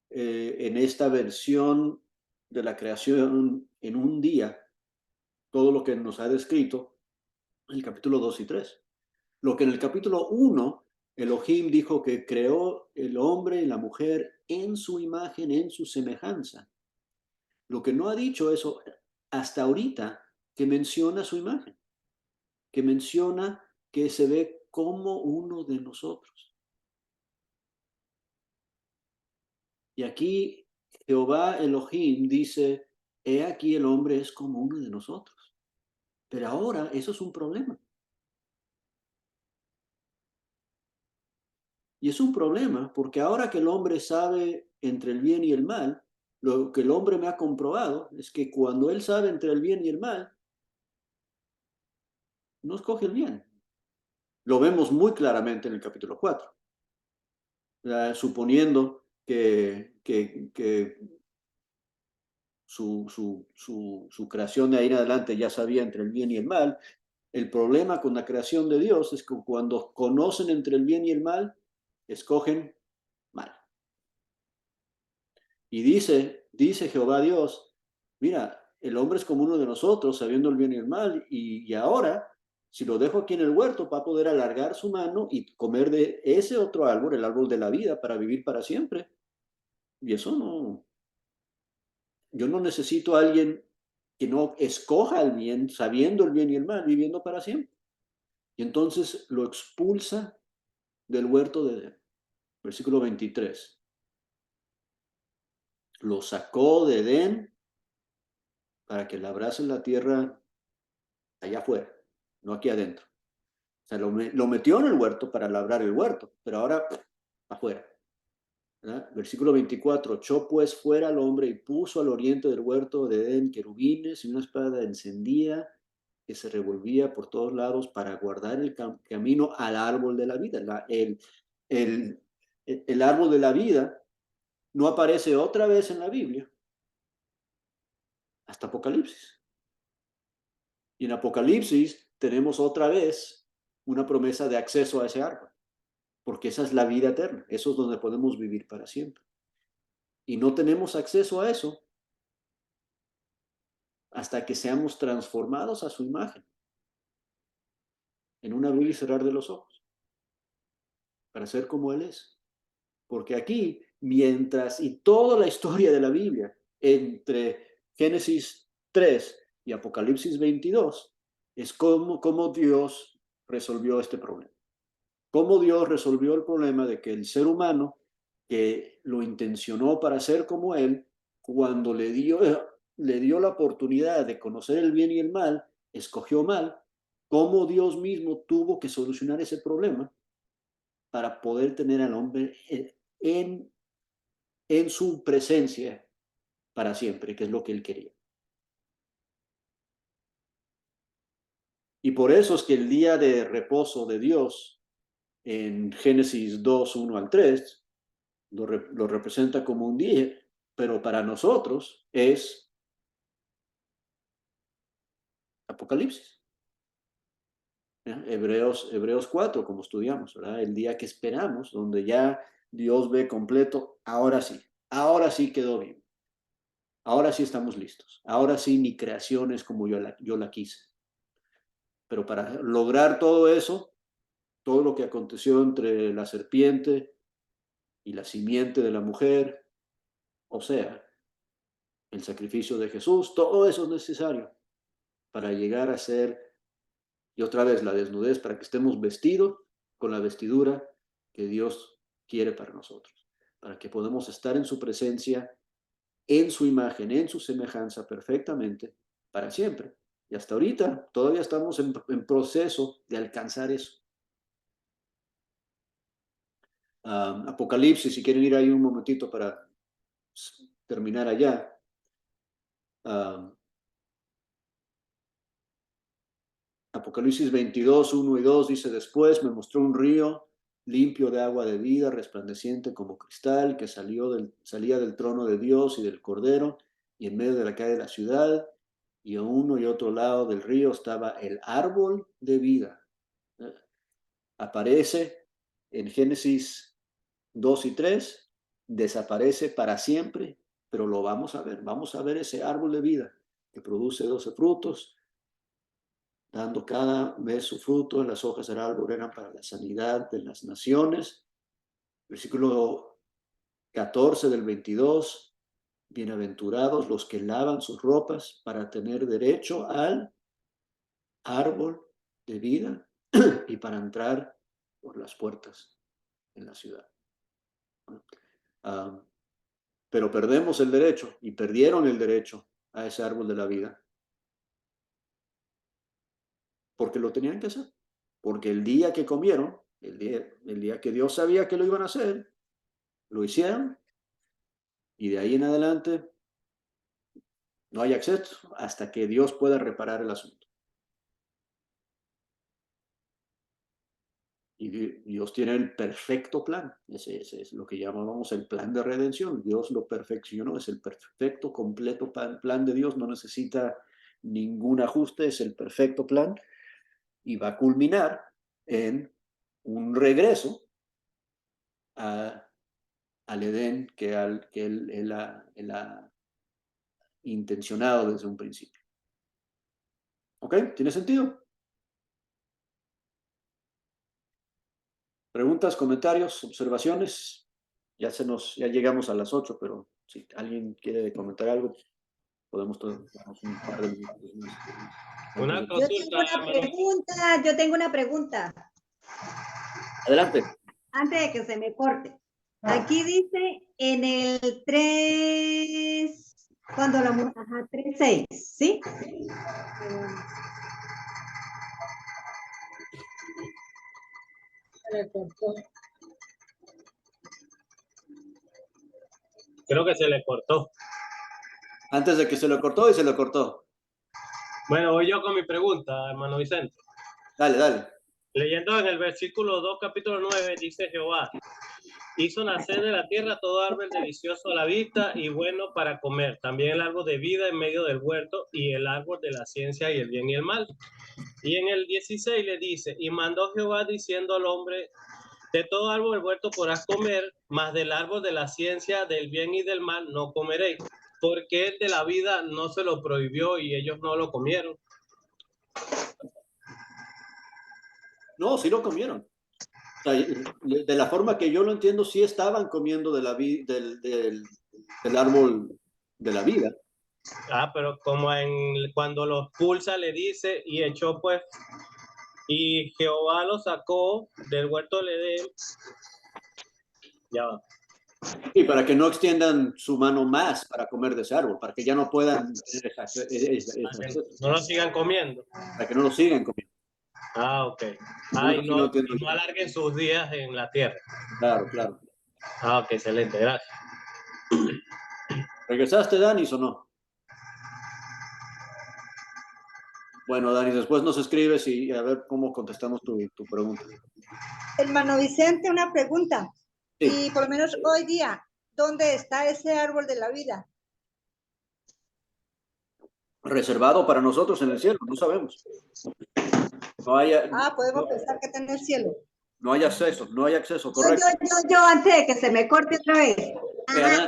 en esta versión de la creación en un día todo lo que nos ha descrito en el capítulo 2 y 3. Lo que en el capítulo 1 Elohim dijo que creó el hombre y la mujer en su imagen, en su semejanza. Lo que no ha dicho eso hasta ahorita, que menciona su imagen, que menciona que se ve como uno de nosotros. Y aquí Jehová Elohim dice, he aquí el hombre es como uno de nosotros. Pero ahora eso es un problema. Y es un problema porque ahora que el hombre sabe entre el bien y el mal, lo que el hombre me ha comprobado es que cuando él sabe entre el bien y el mal, no escoge el bien. Lo vemos muy claramente en el capítulo 4. Suponiendo que su creación de ahí en adelante ya sabía entre el bien y el mal, el problema con la creación de Dios es que cuando conocen entre el bien y el mal, escogen mal. Y dice Jehová Dios, mira, el hombre es como uno de nosotros, sabiendo el bien y el mal, y ahora, si lo dejo aquí en el huerto, va a poder alargar su mano y comer de ese otro árbol, el árbol de la vida, para vivir para siempre. Y eso no, yo no necesito a alguien que no escoja el bien, sabiendo el bien y el mal, viviendo para siempre. Y entonces lo expulsa del huerto de Edén. Versículo 23. Lo sacó de Edén para que labrase la tierra allá afuera, no aquí adentro. O sea, lo metió en el huerto para labrar el huerto, pero ahora afuera. ¿Verdad? Versículo 24, echó pues fuera al hombre y puso al oriente del huerto de Edén querubines y una espada encendida que se revolvía por todos lados para guardar el camino al árbol de la vida. El árbol de la vida no aparece otra vez en la Biblia hasta Apocalipsis. Y en Apocalipsis tenemos otra vez una promesa de acceso a ese árbol, porque esa es la vida eterna, eso es donde podemos vivir para siempre. Y no tenemos acceso a eso hasta que seamos transformados a su imagen, en un abrir y cerrar de los ojos, para ser como Él es. Porque aquí, mientras, y toda la historia de la Biblia, entre Génesis 3 y Apocalipsis 22, es cómo Dios resolvió este problema. Cómo Dios resolvió el problema de que el ser humano, que lo intencionó para ser como Él, cuando le dio la oportunidad de conocer el bien y el mal, escogió mal. Cómo Dios mismo tuvo que solucionar ese problema para poder tener al hombre en su presencia para siempre, que es lo que Él quería. Y por eso es que el día de reposo de Dios, en Génesis 2, 1 al 3, lo representa como un día, pero para nosotros es Apocalipsis. Hebreos 4, como estudiamos, ¿verdad? El día que esperamos, donde ya Dios ve completo, ahora sí quedó bien. Ahora sí estamos listos. Ahora sí mi creación es como yo la quise. Pero para lograr todo eso, todo lo que aconteció entre la serpiente y la simiente de la mujer, o sea, el sacrificio de Jesús, todo eso es necesario para llegar a ser, y otra vez la desnudez, para que estemos vestidos con la vestidura que Dios quiere para nosotros, para que podamos estar en su presencia, en su imagen, en su semejanza perfectamente, para siempre. Y hasta ahorita todavía estamos en proceso de alcanzar eso. Apocalipsis, si quieren ir ahí un momentito para terminar allá. Apocalipsis 22, 1 y 2 dice: después me mostró un río limpio de agua de vida, resplandeciente como cristal, que salía del trono de Dios y del Cordero, y en medio de la calle de la ciudad, y a uno y otro lado del río estaba el árbol de vida. Aparece en Génesis 2 y 3, desaparece para siempre, pero lo vamos a ver ese árbol de vida que produce 12 frutos, dando cada vez su fruto. Las hojas del árbol eran para la sanidad de las naciones. Versículo 14 del 22, bienaventurados los que lavan sus ropas para tener derecho al árbol de vida y para entrar por las puertas en la ciudad. Pero perdemos el derecho, y perdieron el derecho a ese árbol de la vida, porque lo tenían que hacer. Porque el día que comieron, el día que Dios sabía que lo iban a hacer, lo hicieron, y de ahí en adelante no hay acceso hasta que Dios pueda reparar el asunto. Y Dios tiene el perfecto plan. Ese es lo que llamábamos el plan de redención. Dios lo perfeccionó, es el perfecto, completo plan de Dios. No necesita ningún ajuste, es el perfecto plan. Y va a culminar en un regreso al Edén que él ha intencionado desde un principio. ¿Ok? ¿Tiene sentido? ¿Preguntas, comentarios, observaciones? Ya llegamos a las 8, pero si alguien quiere comentar algo, podemos darnos un par de minutos más. Una Yo tengo una pregunta. Adelante. Antes de que se me corte. Aquí dice en el 3, cuando la mujer, 3:6, ¿sí? Se le cortó. Creo que se le cortó. Antes de que se lo cortó y se lo cortó. Bueno, voy yo con mi pregunta, hermano Vicente. Dale, dale. Leyendo en el versículo 2, capítulo 9, dice Jehová: hizo nacer de la tierra todo árbol delicioso a la vista y bueno para comer, también el árbol de vida en medio del huerto y el árbol de la ciencia y el bien y el mal. Y en el 16 le dice: y mandó Jehová diciendo al hombre: de todo árbol del huerto podrás comer, mas del árbol de la ciencia, del bien y del mal no comeréis, porque el de la vida no se lo prohibió y ellos no lo comieron. No, sí lo comieron. O sea, de la forma que yo lo entiendo, sí estaban comiendo de del árbol de la vida. Pero como cuando los pulsa le dice, y echó pues, y Jehová lo sacó del huerto del Edén. Ya va. Y para que no extiendan su mano más para comer de ese árbol, para que ya no puedan tener No lo sigan comiendo. para que no lo sigan comiendo. Ok. Bueno, Y sí lo no entiendo. alarguen sus días en la tierra. Claro, claro. Ok, excelente, gracias. ¿Regresaste, Danis, o no? Bueno, Danis, después nos escribes y a ver cómo contestamos tu pregunta. Hermano Vicente, una pregunta. Sí. Y por lo menos hoy día, ¿dónde está ese árbol de la vida? Reservado para nosotros en el cielo, no sabemos. Podemos pensar que está en el cielo. No hay acceso, correcto. Yo, antes de que se me corte otra vez. Ajá,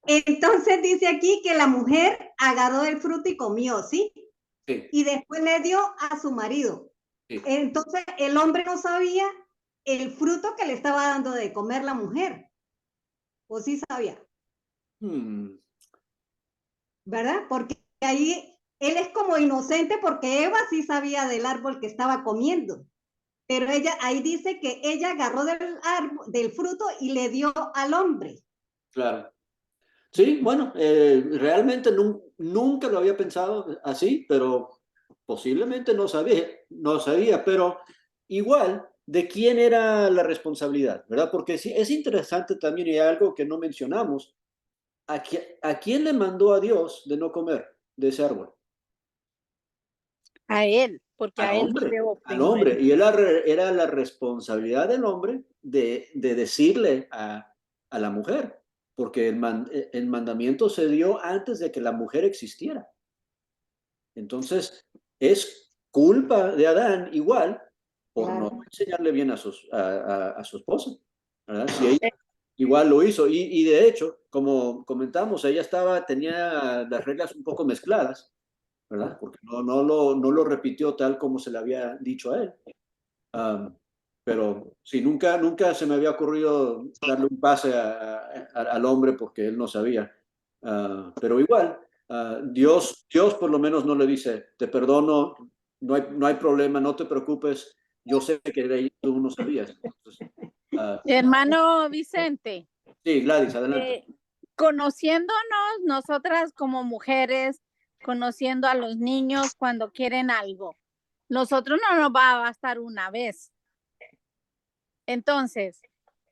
entonces dice aquí que la mujer agarró el fruto y comió, ¿sí? Sí. Y después le dio a su marido. Sí. Entonces el hombre no sabía el fruto que le estaba dando de comer la mujer. ¿O sí sabía? ¿Verdad? Porque ahí él es como inocente porque Eva sí sabía del árbol que estaba comiendo. Pero ella, ahí dice que ella agarró del fruto y le dio al hombre. Claro. Sí, bueno, realmente nunca lo había pensado así, pero posiblemente no sabía, pero igual, ¿de quién era la responsabilidad? ¿Verdad? Porque sí, es interesante también, y hay algo que no mencionamos, ¿a quién le mandó a Dios de no comer de ese árbol? A él, porque a él creó al hombre, y era la responsabilidad del hombre de decirle a la mujer, porque el mandamiento se dio antes de que la mujer existiera. Entonces, es culpa de Adán igual por no enseñarle bien a su esposa, ¿verdad? Si ella igual lo hizo, y de hecho, como comentamos, ella tenía las reglas un poco mezcladas, ¿verdad? Porque no lo repitió tal como se le había dicho a él. Pero sí, nunca se me había ocurrido darle un pase al hombre porque él no sabía. Pero igual, Dios por lo menos no le dice: te perdono, no hay problema, no te preocupes, yo sé que tú no sabías. Entonces, hermano Vicente. Sí, Gladys, adelante. Conociéndonos nosotras como mujeres, conociendo a los niños cuando quieren algo, nosotros no nos va a bastar una vez. Entonces,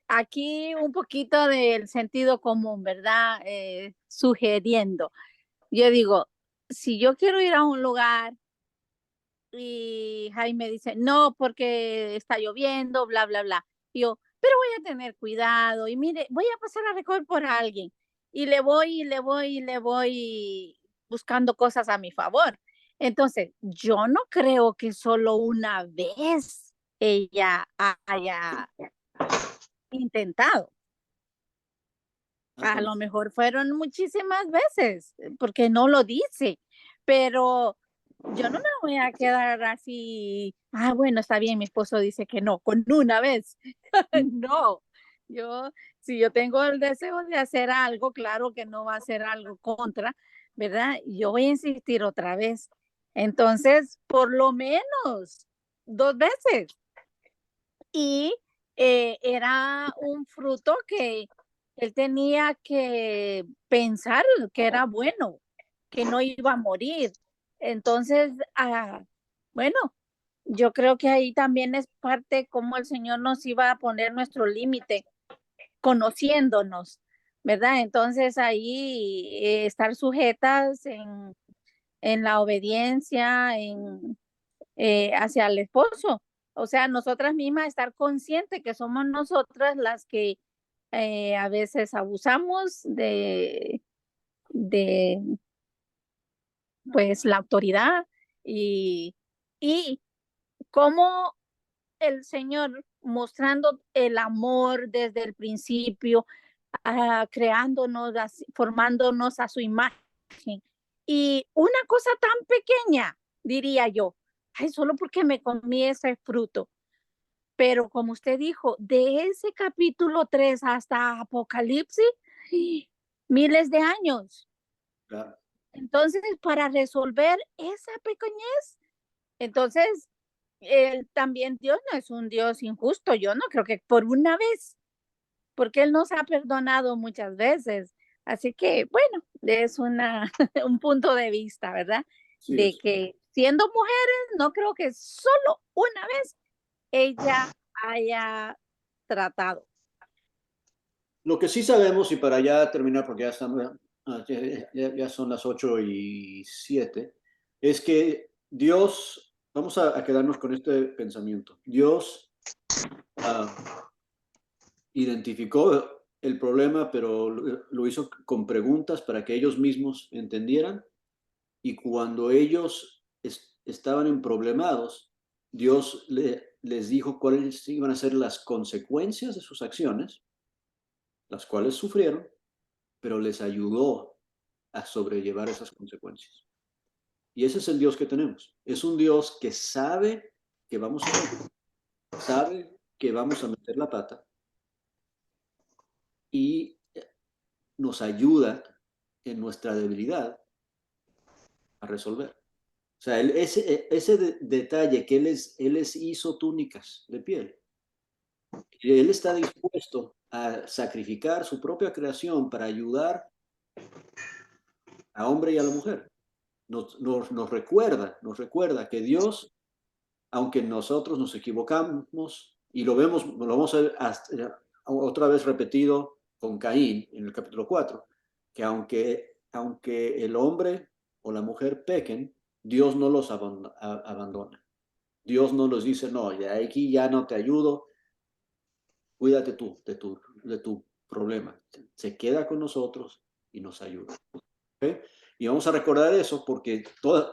aquí un poquito del sentido común, ¿verdad? Sugiriendo. Yo digo, si yo quiero ir a un lugar y Jaime dice, no, porque está lloviendo, bla, bla, bla. Y yo, pero voy a tener cuidado y mire, voy a pasar a recoger por alguien. Y le voy buscando cosas a mi favor. Entonces, yo no creo que solo una vez ella haya intentado. A lo mejor fueron muchísimas veces, porque no lo dice, pero yo no me voy a quedar así, bueno, está bien, mi esposo dice que no, con una vez. No, si yo tengo el deseo de hacer algo, claro que no va a ser algo contra, ¿verdad? Yo voy a insistir otra vez. Entonces, por lo menos 2 veces. Y era un fruto que él tenía que pensar que era bueno, que no iba a morir. Entonces, bueno, yo creo que ahí también es parte como el Señor nos iba a poner nuestro límite, conociéndonos, ¿verdad? Entonces ahí estar sujetas en la obediencia, hacia el esposo. O sea, nosotras mismas estar conscientes que somos nosotras las que a veces abusamos de pues la autoridad y cómo el Señor mostrando el amor desde el principio, creándonos, formándonos a su imagen. Y una cosa tan pequeña, diría yo, ay, solo porque me comí ese fruto. Pero como usted dijo, de ese capítulo 3 hasta Apocalipsis, miles de años. Claro. Entonces, para resolver esa pequeñez, entonces, también Dios no es un Dios injusto. Yo no creo que por una vez, porque Él nos ha perdonado muchas veces. Así que, bueno, es un punto de vista, ¿verdad? Sí, De que siendo mujeres, no creo que solo una vez ella haya tratado. Lo que sí sabemos, y para ya terminar, porque ya son las 8:07, es que Dios, vamos a quedarnos con este pensamiento. Dios identificó el problema, pero lo hizo con preguntas para que ellos mismos entendieran. Y cuando ellos estaban emproblemados, Dios les dijo cuáles iban a ser las consecuencias de sus acciones, las cuales sufrieron, pero les ayudó a sobrellevar esas consecuencias. Y ese es el Dios que tenemos. Es un Dios que sabe que vamos a fallar, sabe que vamos a meter la pata y nos ayuda en nuestra debilidad a resolver. O sea, ese detalle que él les hizo túnicas de piel. Él está dispuesto a sacrificar su propia creación para ayudar a hombre y a la mujer. Nos recuerda que Dios, aunque nosotros nos equivocamos, y lo vamos a ver otra vez repetido con Caín en el capítulo 4, que aunque el hombre o la mujer pequen, Dios no los abandona. Dios no los dice, no, ya aquí ya no te ayudo, cuídate tú de tu problema. Se queda con nosotros y nos ayuda. ¿Okay? Y vamos a recordar eso porque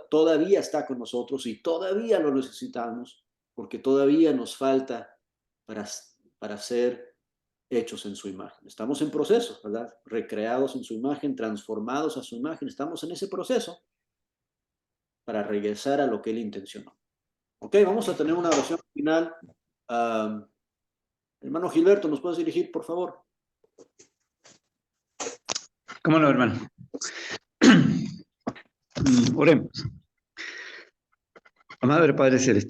todavía está con nosotros y todavía lo necesitamos, porque todavía nos falta para ser hechos en su imagen. Estamos en proceso, ¿verdad? Recreados en su imagen, transformados a su imagen. Estamos en ese proceso para regresar a lo que él intencionó. Ok, vamos a tener una oración final. Hermano Gilberto, ¿nos puedes dirigir, por favor? ¿Cómo no, hermano? Oremos. Amado Padre Celestial.